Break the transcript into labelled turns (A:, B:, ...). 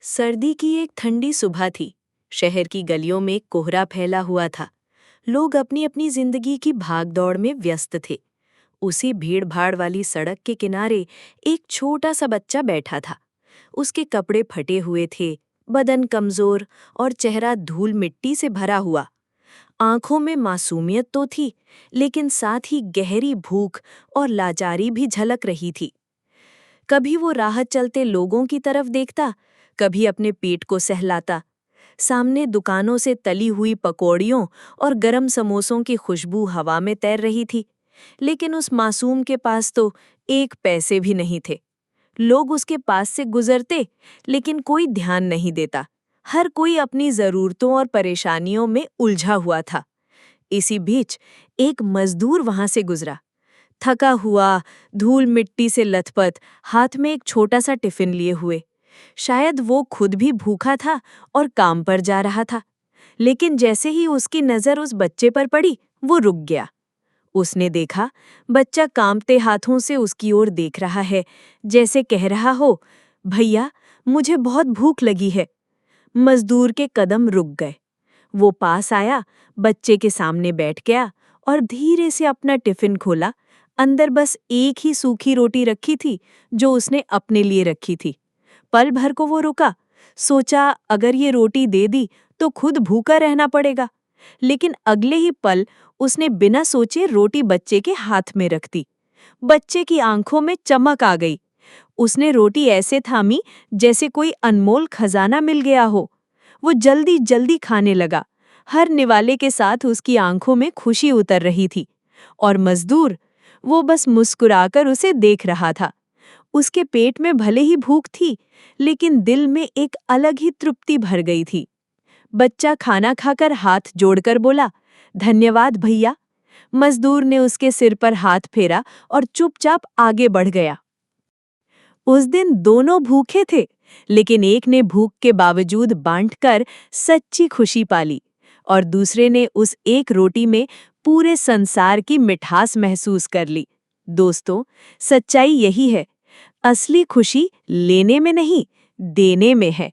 A: सर्दी की एक ठंडी सुबह थी। शहर की गलियों में कोहरा फैला हुआ था। लोग अपनी अपनी जिंदगी की भागदौड़ में व्यस्त थे। उसी भीड़-भाड़ वाली सड़क के किनारे एक छोटा सा बच्चा बैठा था। उसके कपड़े फटे हुए थे, बदन कमजोर और चेहरा धूल मिट्टी से भरा हुआ। आंखों में मासूमियत तो थी, लेकिन साथ ही गहरी भूख और लाचारी भी झलक रही थी। कभी वो राह चलते लोगों की तरफ देखता, कभी अपने पेट को सहलाता। सामने दुकानों से तली हुई पकौड़ियों और गरम समोसों की खुशबू हवा में तैर रही थी, लेकिन उस मासूम के पास तो एक पैसे भी नहीं थे। लोग उसके पास से गुजरते, लेकिन कोई ध्यान नहीं देता। हर कोई अपनी जरूरतों और परेशानियों में उलझा हुआ था। इसी बीच एक मजदूर वहां से गुजरा, थका हुआ, धूल मिट्टी से लथपथ, हाथ में एक छोटा सा टिफिन लिए हुए। शायद वो खुद भी भूखा था और काम पर जा रहा था। लेकिन जैसे ही उसकी नजर उस बच्चे पर पड़ी, वो रुक गया। उसने देखा, बच्चा कांपते हाथों से उसकी ओर देख रहा है, जैसे कह रहा हो, भैया, मुझे बहुत भूख लगी है। मजदूर के कदम रुक गए। वो पास आया, बच्चे के सामने बैठ गया और धीरे से अपना टिफिन खोला। अंदर बस एक ही सूखी रोटी रखी थी, जो उसने अपने लिए रखी थी। पल भर को वो रुका, सोचा अगर ये रोटी दे दी तो खुद भूखा रहना पड़ेगा। लेकिन अगले ही पल उसने बिना सोचे रोटी बच्चे के हाथ में रख दी। बच्चे की आंखों में चमक आ गई। उसने रोटी ऐसे थामी जैसे कोई अनमोल खजाना मिल गया हो। वो जल्दी जल्दी खाने लगा। हर निवाले के साथ उसकी आंखों में खुशी उतर रही थी। और मजदूर, वो बस मुस्कुराकर उसे देख रहा था। उसके पेट में भले ही भूख थी, लेकिन दिल में एक अलग ही तृप्ति भर गई थी। बच्चा खाना खाकर हाथ जोड़कर बोला, धन्यवाद भैया। मजदूर ने उसके सिर पर हाथ फेरा और चुपचाप आगे बढ़ गया। उस दिन दोनों भूखे थे, लेकिन एक ने भूख के बावजूद बांटकर सच्ची खुशी पाली और दूसरे ने उस एक रोटी में पूरे संसार की मिठास महसूस कर ली। दोस्तों, सच्चाई यही है, असली खुशी लेने में नहीं, देने में है।